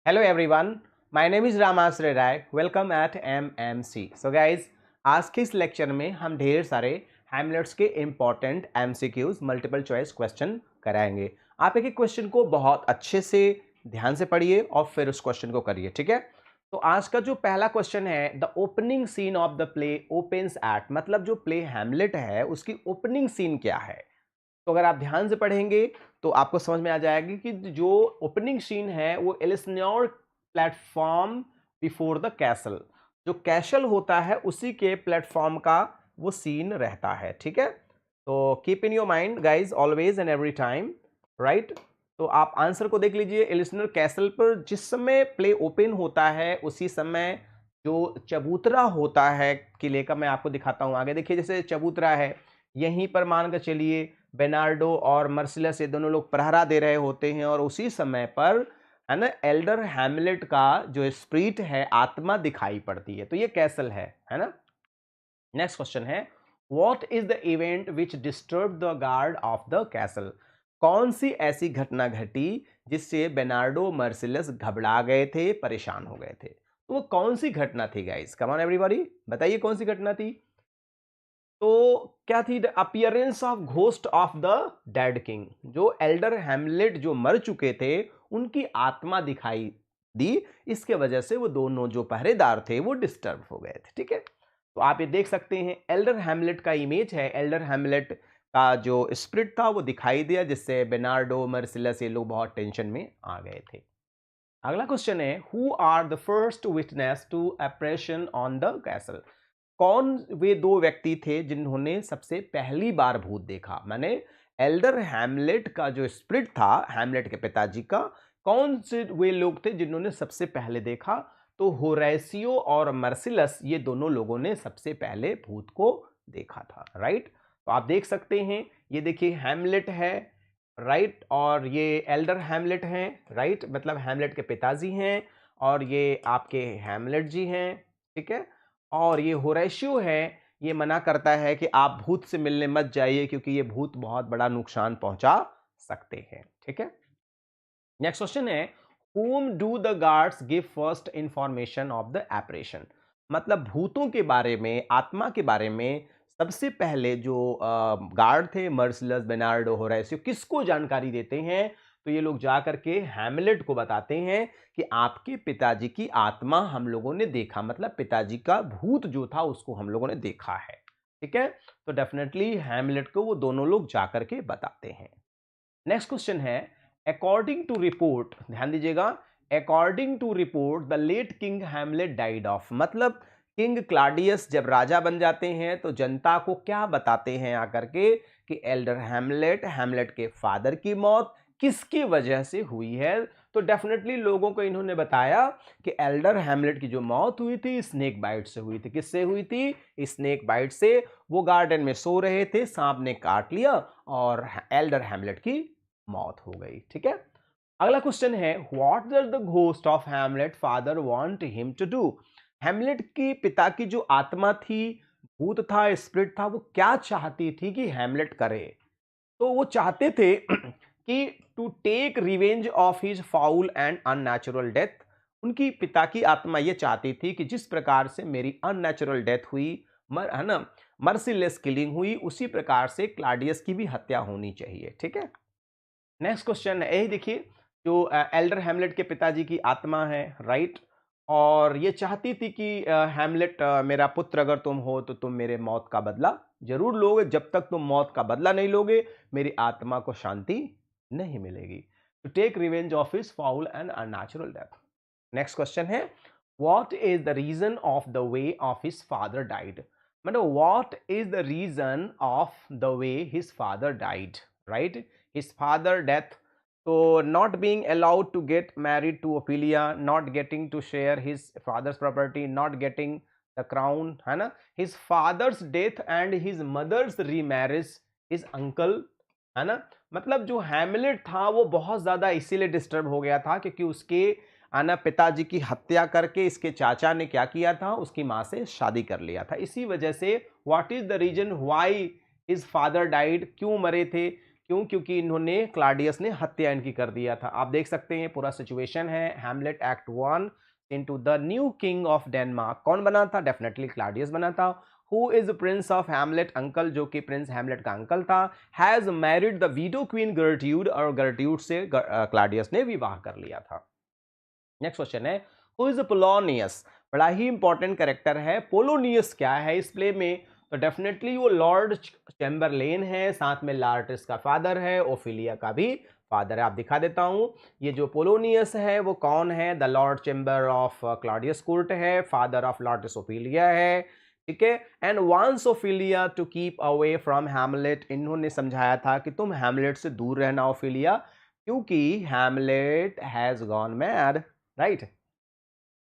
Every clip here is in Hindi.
Hello everyone, my name is Ramasray Rai. Welcome at MMC. So guys, आज के इस लेक्चर में हम ढेर सारे हैमलेट्स के important MCQs multiple choice question कराएंगे। आप एक एक क्वेश्चन को बहुत अच्छे से ध्यान से पढ़िए और फिर उस क्वेश्चन को करिए, ठीक है। तो आज का जो पहला क्वेश्चन है, the opening scene of the play opens at, मतलब जो प्ले हैमलेट है उसकी ओपनिंग सीन क्या है। तो अगर आप ध्यान से पढ़ेंगे तो आपको समझ में आ जाएगा कि जो ओपनिंग सीन है वो एलिसन्योर प्लेटफॉर्म बिफोर द कैसल, जो कैसल होता है उसी के प्लेटफॉर्म का वो सीन रहता है, ठीक है। तो keep in your mind guys always and every time, right. तो आप आंसर को देख लीजिए। एलिसनर कैसल पर जिस समय प्ले ओपन होता है उसी समय जो चबूतरा होता है किले का, मैं आपको दिखाता हूं आगे। देखिए जैसे चबूतरा है, यहीं पर मान कर चलिए बेनार्डो और मर्सिलस ये दोनों लोग पहरा दे रहे होते हैं और उसी समय पर है ना एल्डर हैमलेट का जो स्पिरिट है, आत्मा दिखाई पड़ती है। तो ये कैसल है ना। नेक्स्ट क्वेश्चन है, what is the event which disturb the guard of the castle. कौन सी ऐसी घटना घटी जिससे बेनार्डो मर्सिलस घबरा गए थे, परेशान हो गए थे। तो वो कौन सी घटना थी गाइस, कम ऑन एवरीबॉडी बताइए कौन सी घटना थी। तो क्या थी, the appearance of ghost of the dead king. जो एल्डर हैमलेट जो मर चुके थे उनकी आत्मा दिखाई दी, इसके वजह से वो दोनों जो पहरेदार थे वो डिस्टर्ब हो गए थे, ठीक है। तो आप ये देख सकते हैं एल्डर हैमलेट का इमेज है, एल्डर हैमलेट का जो स्पिरिट था वो दिखाई दिया, जिससे बेनार्डो मर्सिलस ये लोग बहुत टेंशन में आ गए थे। अगला क्वेश्चन है, who are the first witness to operation on the castle. कौन वे दो व्यक्ति थे जिन्होंने सबसे पहली बार भूत देखा। माने एल्डर हैमलेट का जो स्पिरिट था, हैमलेट के पिताजी का, कौन से वे लोग थे जिन्होंने सबसे पहले देखा। तो होरेसियो और मर्सिलस ये दोनों लोगों ने सबसे पहले भूत को देखा था, राइट। तो आप देख सकते हैं, ये देखिए हैमलेट है, राइट, और ये एल्डर हैमलेट हैं, राइट, मतलब हैमलेट के पिताजी हैं, और ये आपके हैमलेट जी हैं, ठीक है। और ये होरेशियो है, ये मना करता है कि आप भूत से मिलने मत जाइए क्योंकि ये भूत बहुत बड़ा नुकसान पहुंचा सकते हैं, ठीक है। नेक्स्ट क्वेश्चन है, whom do the guards give first information of the apparition। मतलब भूतों के बारे में, आत्मा के बारे में सबसे पहले जो गार्ड थे, मर्सिलस, बेनार्डो, होरेसियो, किसको जानकारी देते हैं। तो ये लोग जा करके हैमलेट को बताते हैं कि आपके पिताजी की आत्मा हम लोगों ने देखा, मतलब पिताजी का भूत जो था उसको हम लोगों ने देखा है, ठीक है। तो डेफिनेटली हैमलेट को वो दोनों लोग जाकर के बताते हैं। नेक्स्ट क्वेश्चन है, अकॉर्डिंग टू रिपोर्ट, ध्यान दीजिएगा, according to report the late king Hamlet died of. मतलब किंग क्लाडियस जब राजा बन जाते हैं तो जनता को क्या बताते हैं आकर के कि एल्डर हैमलेट, हैमलेट के फादर की मौत किसकी वजह से हुई है। तो डेफिनेटली लोगों को इन्होंने बताया कि एल्डर हैमलेट की जो मौत हुई थी स्नेक बाइट से हुई थी। किससे हुई थी, स्नेक बाइट से। वो गार्डन में सो रहे थे, सांप ने काट लिया और एल्डर हैमलेट की मौत हो गई, ठीक है। अगला क्वेश्चन है, what does the ghost of Hamlet father want him to do. Hamlet की पिता की जो आत्मा थी, भूत था, स्पिरिट था, वो क्या चाहती थी कि हैमलेट करे। तो वो चाहते थे कि to take revenge of his foul and unnatural death. उनकी पिता की आत्मा ये चाहती थी कि जिस प्रकार से मेरी अननेचुरल डेथ हुई, है ना, मर्सीलेस किलिंग हुई, उसी प्रकार से क्लाडियस की भी हत्या होनी चाहिए, ठीक है। नेक्स्ट क्वेश्चन है, यही देखिए, जो एल्डर हैमलेट के पिताजी की आत्मा है, राइट, और ये चाहती थी कि हैमलेट, मेरा पुत्र अगर तुम हो तो तुम मेरे मौत का बदला जरूर लोगे। जब तक तुम मौत का बदला नहीं लोगे मेरी आत्मा को शांति नहीं मिलेगी। To take revenge of his foul and unnatural death. Next question है, what is the reason of the way of his father died. मतलब what is the reason of the way his father died, right, his father death। so not being allowed to get married to Ophelia, not getting to share his father's property, not getting the crown, है ना, his father's death and his mother's remarriage, his uncle, है ना। मतलब जो हैमलेट था वो बहुत ज्यादा इसीलिए डिस्टर्ब हो गया था क्योंकि उसके आना पिताजी की हत्या करके इसके चाचा ने क्या किया था, उसकी मां से शादी कर लिया था। इसी वजह से what is the reason why his father died, क्यों मरे थे, क्यों? क्योंकि इन्होंने क्लाडियस ने हत्या इनकी कर दिया था। आप देख सकते हैं पूरा सिचुएशन है। Hamlet act 1 into the new king of Denmark कौन बना था? डेफिनेटली क्लाडियस बना था। Who is prince of Hamlet? Uncle, जो कि प्रिंस हैमलेट का अंकल था। Has married the widow queen गर्ट्यूड, और गर्ट्यूड से क्लाडियस ने विवाह कर लिया था। नेक्स्ट क्वेश्चन है हु इज पोलोनियस? बड़ा ही इंपॉर्टेंट कैरेक्टर है। पोलोनियस क्या है इस प्ले में? तो डेफिनेटली वो लॉर्ड चैम्बरलेन है, साथ में लार्टिस का फादर है, ओफिलिया का भी फादर है। आप दिखा देता हूं, ये जो पोलोनियस है वो कौन है? The lord chamber of Claudius court है, फादर ऑफ लार्टिस ओफिलिया है, ठीक है। And wants Ophelia to keep away from Hamlet, इन्होंने समझाया था कि तुम हैमलेट से दूर रहना ओफिलिया, क्योंकि Hamlet has gone mad, right.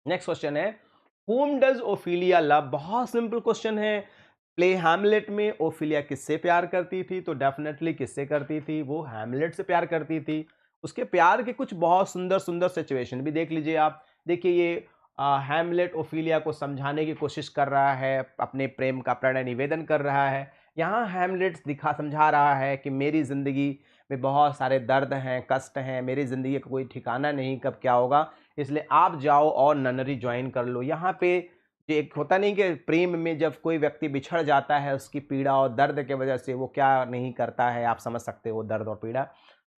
Next question है whom does ओफिलिया लव? बहुत सिंपल क्वेश्चन है। प्ले हैमलेट में ओफिलिया किससे प्यार करती थी? तो डेफिनेटली किससे करती थी? वो हैमलेट से प्यार करती थी। उसके प्यार के कुछ बहुत सुंदर सुंदर सिचुएशन भी देख लीजिए आप। देखिए ये हैमलेट ओफिलिया को समझाने की कोशिश कर रहा है, अपने प्रेम का प्रणय निवेदन कर रहा है। यहाँ हैमलेट दिखा समझा रहा है कि मेरी जिंदगी में बहुत सारे दर्द हैं, कष्ट हैं, मेरी जिंदगी का कोई ठिकाना नहीं, कब क्या होगा, इसलिए आप जाओ और ननरी ज्वाइन कर लो। यहाँ पे जो एक होता नहीं कि प्रेम में जब कोई व्यक्ति बिछड़ जाता है, उसकी पीड़ा और दर्द के वजह से वो क्या नहीं करता है, आप समझ सकते हो दर्द और पीड़ा,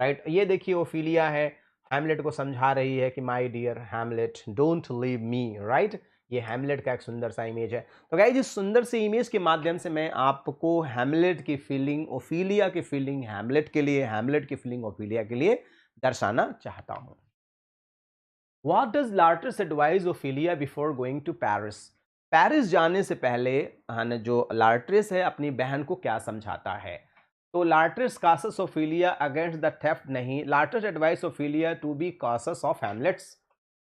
राइट। ये देखिए ओफिलिया है, हैमलेट को समझा रही है कि my dear Hamlet don't leave me, right. ये हैमलेट का एक सुंदर सा इमेज है। तो गाइस इस सुंदर से इमेज के माध्यम से मैं आपको हैमलेट की फीलिंग, ओफिलिया की फीलिंग हैमलेट के लिए, हैमलेट की फीलिंग ओफिलिया के लिए दर्शाना चाहता हूं। What does Lartris advise Ophelia before going to Paris? Paris जाने से पहले है जो लार्ट्रिस है अपनी बहन को क्या समझाता है? तो Laertes cautions Ophelia against the theft नहीं, Laertes advice Ophelia to be cautious of Hamlet's,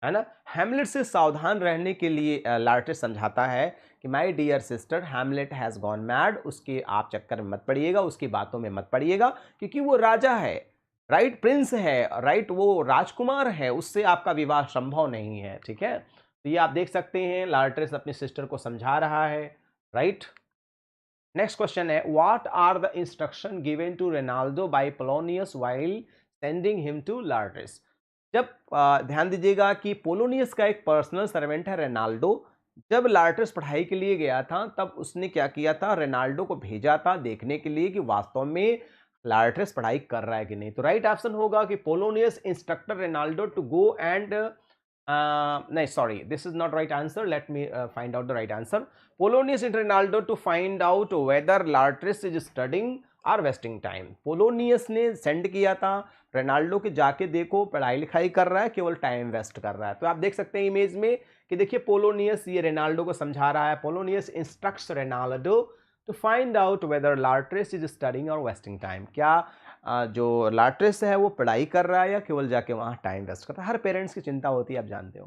है ना। हैमलेट से सावधान रहने के लिए लार्ट्रिस समझाता है कि my dear sister Hamlet has gone mad, उसके आप चक्कर में मत पड़िएगा, उसकी बातों में मत पड़िएगा, क्योंकि वो राजा है, राइट, प्रिंस है, राइट, वो राजकुमार है, उससे आपका विवाह संभव नहीं है, ठीक है। तो ये आप देख सकते हैं लार्ट्रिस अपनी सिस्टर को समझा रहा है, राइट। नेक्स्ट क्वेश्चन है what are the instruction given to Reynaldo by Polonius while sending him to Laertes? जब ध्यान दीजिएगा कि पोलोनियस का एक पर्सनल सर्वेंट है रेनाल्डो, जब लार्ट्रिस पढ़ाई के लिए गया था तब उसने क्या किया था, रेनाल्डो को भेजा था देखने के लिए कि वास्तव में लार्ट्रिस पढ़ाई कर रहा है कि नहीं। तो राइट ऑप्शन होगा कि Polonius instructor Reynaldo to go and नहीं, sorry, this is not right answer, let me find out the right answer. Polonius in Reynaldo to find out whether Laertes is studying or wasting time. Polonius ने सेंड किया था रेनाल्डो के जाके देखो पढ़ाई लिखाई कर रहा है, केवल टाइम वेस्ट कर रहा है। तो आप देख सकते हैं इमेज में कि देखिए पोलोनियस ये रेनाल्डो को समझा रहा है, Polonius instructs Reynaldo to find out whether Laertes is studying और वेस्टिंग टाइम, क्या जो लार्ट्रिस है वो पढ़ाई कर रहा है या केवल जाके वहाँ टाइम वेस्ट कर रहा है। हर पेरेंट्स की चिंता होती है, आप जानते हो।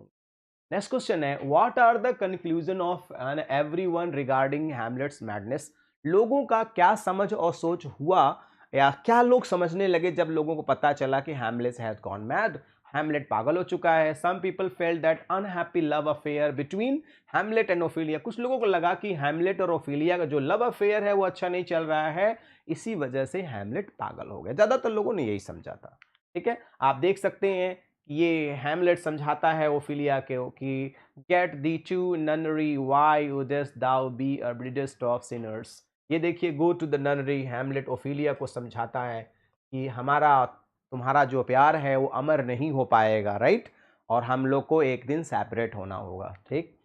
नेक्स्ट क्वेश्चन है what are the conclusion of everyone regarding Hamlet's madness? लोगों का क्या समझ और सोच हुआ, या क्या लोग समझने लगे जब लोगों को पता चला कि Hamlet has gone mad, Hamlet पागल हो चुका है। Some people felt that unhappy love affair between Hamlet and Ophelia, कुछ लोगों को लगा कि हैमलेट और ओफिलिया का जो लव अफेयर है वो अच्छा नहीं चल रहा है, इसी वजह से हैमलेट पागल हो गया। ज्यादातर लोगों ने यही समझा था, ठीक है। आप देख सकते हैं ये हैमलेट समझाता है ओफिलिया को कि get thee to nunnery why wouldst thou be a breedest of sinners. ये देखिए go to the nunnery, Hamlet Ophelia को समझाता है कि हमारा तुम्हारा जो प्यार है वो अमर नहीं हो पाएगा, राइट, और हम लोग को एक दिन सेपरेट होना होगा, ठीक।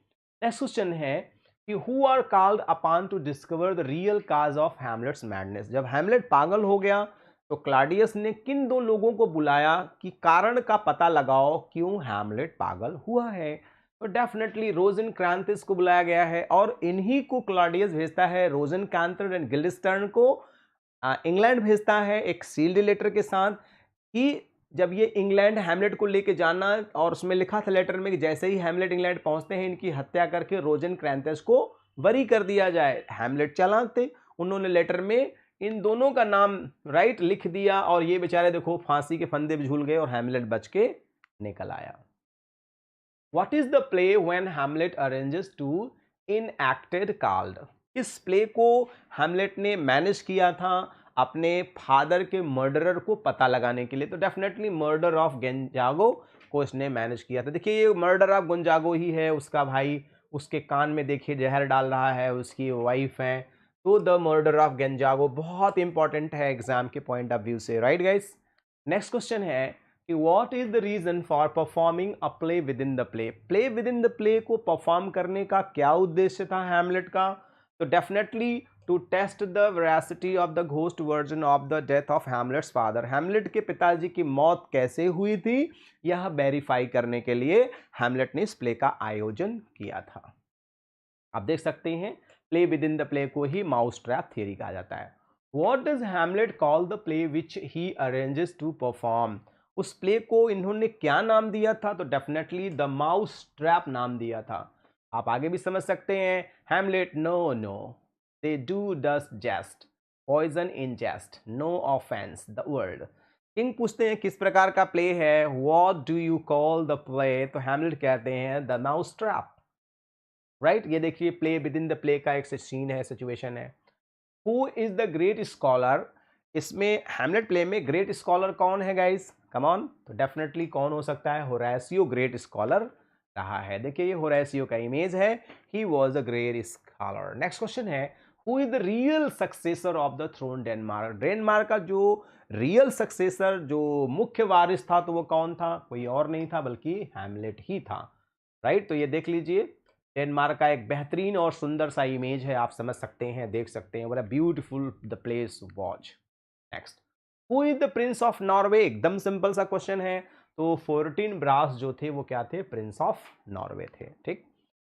नेक्स्ट क्वेश्चन है कि who are called upon to discover the real cause of Hamlet's madness? जब हैमलेट पागल हो गया तो क्लाडियस ने किन दो लोगों को बुलाया कि कारण का पता लगाओ क्यों हैमलेट पागल हुआ है? तो डेफिनेटली रोजेनक्रांतिस को बुलाया गया है, और इन्हीं को क्लाडियस भेजता है, रोजेनक्रांतर एंड गिल्डेस्टर्न को इंग्लैंड भेजता है एक सील्ड लेटर के साथ कि जब ये इंग्लैंड हैमलेट को लेके जाना, और उसमें लिखा था लेटर में कि जैसे ही हैमलेट इंग्लैंड पहुंचते हैं इनकी हत्या करके रोजेनक्रांतिस को बरी कर दिया जाए। हैमलेट चालाक थे, उन्होंने लेटर में इन दोनों का नाम राइट लिख दिया, और ये बेचारे देखो फांसी के फंदे में झूल गए और हैमलेट बच के निकल आया। What is the play when Hamlet arranges to enacted called? इस प्ले को हैमलेट ने मैनेज किया था अपने फादर के मर्डरर को पता लगाने के लिए। तो डेफिनेटली मर्डर ऑफ गोंजागो को इसने मैनेज किया था। देखिए ये मर्डर ऑफ गोंजागो ही है, उसका भाई उसके कान में देखिए जहर डाल रहा है, उसकी वाइफ है। तो द मर्डर ऑफ गोंजागो बहुत इंपॉर्टेंट है एग्जाम के पॉइंट ऑफ व्यू से, राइट गाइस। नेक्स्ट क्वेश्चन है कि what is the reason for performing a play with in the play. Play with in the play को परफॉर्म करने का क्या उद्देश्य था हैमलेट का? तो definitely to test the veracity of the ghost version of the death of Hamlet's father. Hamlet के पिताजी की मौत कैसे हुई थी यह वेरीफाई करने के लिए हैमलेट ने इस प्ले का आयोजन किया था। आप देख सकते हैं play with in the play को ही माउस ट्रैप थियरी कहा जाता है। What does Hamlet call the play which he arranges to perform. उस प्ले को इन्होंने क्या नाम दिया था? तो डेफिनेटली द माउस ट्रैप नाम दिया था। आप आगे भी समझ सकते हैं Hamlet no no they do does jest poison in jest no offence the world. King पूछते हैं किस प्रकार का प्ले है, what do you call the play, तो हैमलेट कहते हैं द माउस ट्रैप, राइट। ये देखिए play with in the play का एक सीन है, सिचुएशन है। Who is the great scholar, इसमें हैमलेट प्ले में ग्रेट स्कॉलर कौन है गाइस, कम ऑन। तो डेफिनेटली कौन हो सकता है, होरेशियो ग्रेट स्कॉलर रहा है। देखिए ये होरेशियो का इमेज है, he was a great scholar. Next question है who is the real successor of the throne Denmark. Denmark का जो रियल सक्सेसर, जो मुख्य वारिस था, तो वो कौन था, कोई और नहीं था बल्कि हैमलेट ही था, राइट। तो ये देख लीजिए डेनमार्क का एक बेहतरीन और सुंदर सा इमेज है, आप समझ सकते हैं, देख सकते हैं, बड़ा beautiful the place watch. Next who is the Prince of Norway. एकदम सिंपल सा क्वेश्चन है। तो 14 ब्रास जो थे वो क्या थे, प्रिंस ऑफ नॉर्वे थे, ठीक।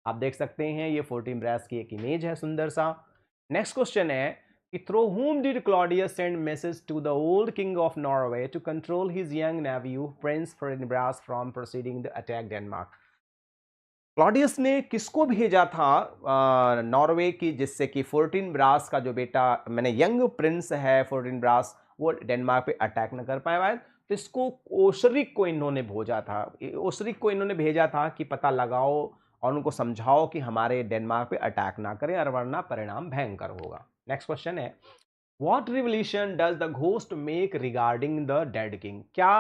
आप देख सकते हैं ये 14 ब्रास की एक इमेज है सुंदर सा। नेक्स्ट क्वेश्चन है कि through whom did Claudius send message to the old king of Norway to control his young nephew Prince Ferdinand from proceeding to attack Denmark। Claudius ने किसको भेजा था नॉर्वे की, जिससे कि 14 ब्रास का जो बेटा मैंने यंग प्रिंस है 14 ब्रास, वो डेनमार्क पे अटैक न कर पाए। तो इसको ओसरिक को इन्होंने भेजा था, ओसरिक को इन्होंने भेजा था कि पता लगाओ और उनको समझाओ कि हमारे डेनमार्क पे अटैक ना करें और वरना परिणाम भयंकर होगा। नेक्स्ट क्वेश्चन है what revelation does the ghost make regarding the dead king. क्या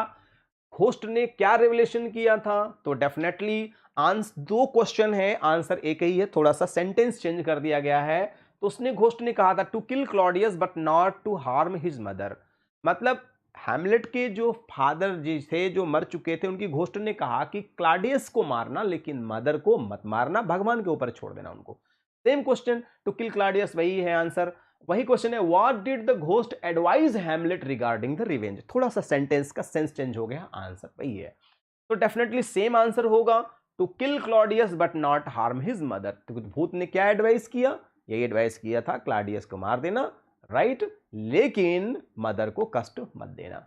घोस्ट ने क्या रिवलेशन किया था? तो डेफिनेटली दो क्वेश्चन है, आंसर एक ही है, थोड़ा सा सेंटेंस चेंज कर दिया गया है। तो उसने घोस्ट ने कहा था to kill Claudius but not to harm his mother. मतलब हैमलेट के जो फादर जी थे जो मर चुके थे, उनकी घोस्ट ने कहा कि क्लॉडियस को मारना लेकिन मदर को मत मारना, भगवान के ऊपर छोड़ देना उनको। Same question, to kill Claudius वही है आंसर। वही क्वेश्चन है what did the ghost advise Hamlet regarding the revenge. थोड़ा सा सेंटेंस का सेंस चेंज हो गया, आंसर वही है। तो डेफिनेटली सेम आंसर होगा to kill Claudius but not harm his mother. तो भूत ने क्या एडवाइस किया, यही एडवाइस किया था क्लॉडियस को मार देना, राइट, लेकिन मदर को कष्ट मत देना।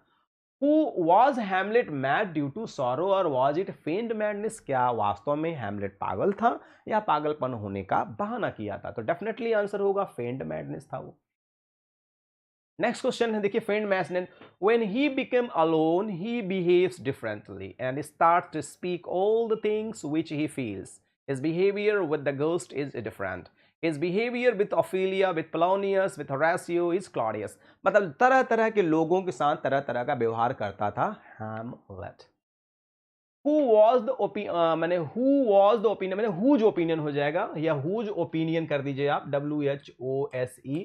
Who was Hamlet mad due to sorrow or was it feigned madness। क्या वास्तव में हैमलेट पागल था या पागलपन होने का बहाना किया था? तो डेफिनेटली आंसर होगा फेंड मैडनेस था वो। नेक्स्ट क्वेश्चन है देखिए feigned madness, when he become alone he behaves differently and starts to speak all the things which he feels. His behaviour with the ghost is different. His behavior with Ophelia, with Polonius, with Horatio is Claudius। मतलब तरह तरह के लोगों के साथ तरह तरह का व्यवहार करता था हैमलेट। Who was the मैंने who was the opinion, मैंने whose opinion हो जाएगा, या whose opinion कर दीजिए आप, WHOSE।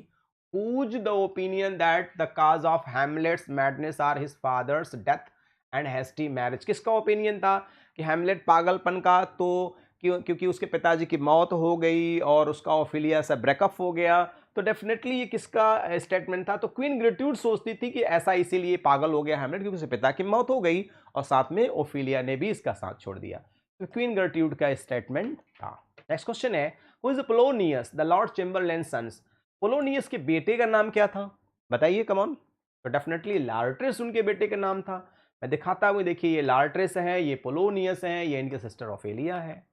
Whose the opinion that the cause of Hamlet's madness are his father's death and hasty marriage। किसका ओपिनियन था कि हैमलेट पागलपन का? तो क्योंकि उसके पिताजी की मौत हो गई और उसका ओफिलिया से ब्रेकअप हो गया। तो डेफिनेटली ये किसका स्टेटमेंट था? तो क्वीन ग्रेट्यूड सोचती थी कि ऐसा इसीलिए पागल हो गया हैमलेट क्योंकि उसके पिता की मौत हो गई और साथ में ओफिलिया ने भी इसका साथ छोड़ दिया। तो क्वीन ग्रेट्यूड का स्टेटमेंट था। नेक्स्ट क्वेश्चन है who is Polonius the lord chamberlain sons. Polonius के बेटे का नाम क्या था बताइए, कम ऑन। तो डेफिनेटली लार्ट्रेस उनके बेटे का नाम था। मैं दिखाता हूँ, देखिए ये लार्ट्रेस है, ये पोलोनियस है, ये इनके सिस्टर ओफेलिया है।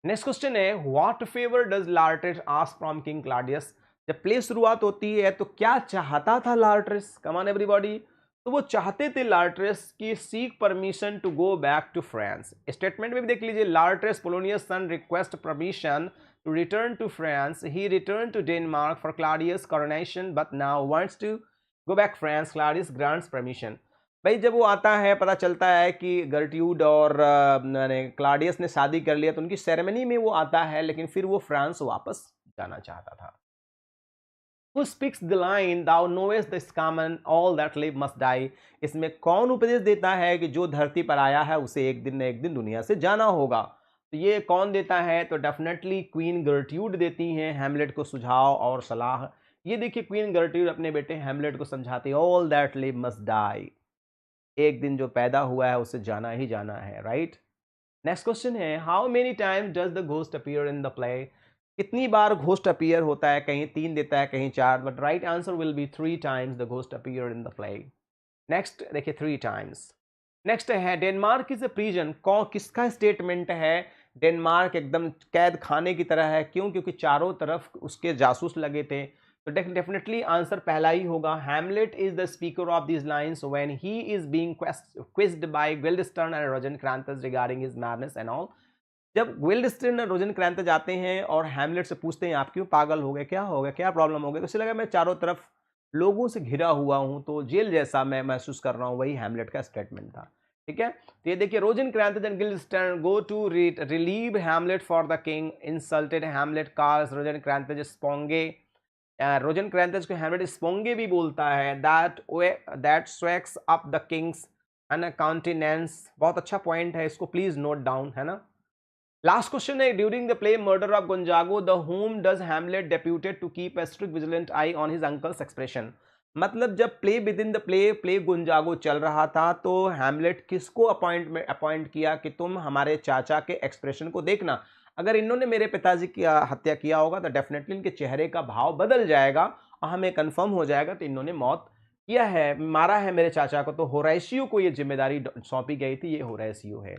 नेक्स्ट क्वेश्चन है what favour does Laertes ask from king Claudius. जब प्ले शुरुआत होती है तो क्या चाहता था लार्ट्रेस, कम ऑन एवरीबॉडी। तो वो चाहते थे लार्ट्रेस की seek permission to go back to France. Statement में भी देख लीजिए, Laertes Polonius son request permission to return to France. He returned to Denmark for Claudius' coronation, but now wants to go back France. Claudius grants permission. भाई जब वो आता है, पता चलता है कि गर्ट्यूड और क्लाडियस ने शादी कर लिया, तो उनकी सेरेमनी में वो आता है, लेकिन फिर वो फ्रांस वापस जाना चाहता था। Who speaks the line thou knowest the common all that live must die? इसमें कौन उपदेश देता है कि जो धरती पर आया है उसे एक दिन न एक दिन दुनिया से जाना होगा? तो ये कौन देता है? तो डेफिनेटली क्वीन गर्ट्यूड देती हैं हैमलेट को सुझाव और सलाह। ये देखिए, क्वीन गर्ट्यूड अपने बेटे हैमलेट को समझाती है, all that live must die, एक दिन जो पैदा हुआ है उसे जाना ही जाना है, राइट। नेक्स्ट क्वेश्चन है, how many times does the ghost appear in the play? कितनी बार घोस्ट अपीयर होता है? कहीं 3 देता है, कहीं 4, but right answer will be 3 times the ghost appear in the play. Next देखिए, 3 टाइम्स। नेक्स्ट है, डेनमार्क इज अ प्रिजन। कौन, किसका स्टेटमेंट है? डेनमार्क एकदम कैद खाने की तरह है। क्यों? क्योंकि चारों तरफ उसके जासूस लगे थे। तो डेफिनेटली आंसर पहला ही होगा। Hamlet is the speaker of these lines when he is being quizzed by Guildenstern and Rosencrantz regarding his madness and all. जब गिल्डस्टर्न और रोजेनक्रांतस जाते हैं और हैमलेट से पूछते हैं, आप क्यों पागल हो गए, क्या हो गया, क्या प्रॉब्लम हो गई, तो उसे लगा मैं चारों तरफ लोगों से घिरा हुआ हूं, तो जेल जैसा मैं महसूस कर रहा हूं। वही हैमलेट का स्टेटमेंट था। ठीक है, तो ये देखिए, Rosencrantz and Guildenstern go to relieve Hamlet for the king. Insulted Hamlet calls Rosencrantz sponge. Rosencrantz को हैमलेट स्पोंगे भी बोलता है। That soaks up the king's and countenance. बहुत अच्छा पॉइंट है, इसको प्लीज नोट डाउन, है ना। लास्ट क्वेश्चन है, during the play murder of Gonzago the home does Hamlet deputed to keep a strict vigilant eye on his uncle's expression? मतलब जब play with in the play Gonzago चल रहा था, तो हैमलेट किसको अपॉइंट किया कि तुम हमारे चाचा के एक्सप्रेशन को देखना। अगर इन्होंने मेरे पिताजी की हत्या किया होगा तो डेफिनेटली इनके चेहरे का भाव बदल जाएगा और हमें कंफर्म हो जाएगा तो इन्होंने मौत किया है, मारा है मेरे चाचा को। तो होरेशियो को ये जिम्मेदारी सौंपी गई थी, ये होरेशियो है।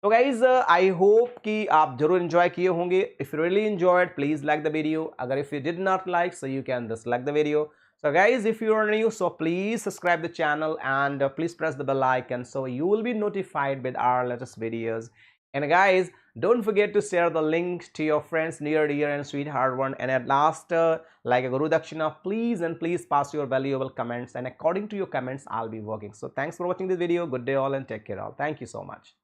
तो गाइज आई होप कि आप जरूर एंजॉय किए होंगे। If you really enjoyed, please like the video. अगर if you did not like, so you can dislike the video. So guys, if you are new, so please subscribe the channel and please press the bell icon so you will be notified with our latest videos. And guys, don't forget to share the link to your friends, near dear and sweetheart one. And at last, like a Guru Dakshina, please and please pass your valuable comments, and according to your comments I'll be working. So thanks for watching this video. Good day all and take care all. Thank you so much.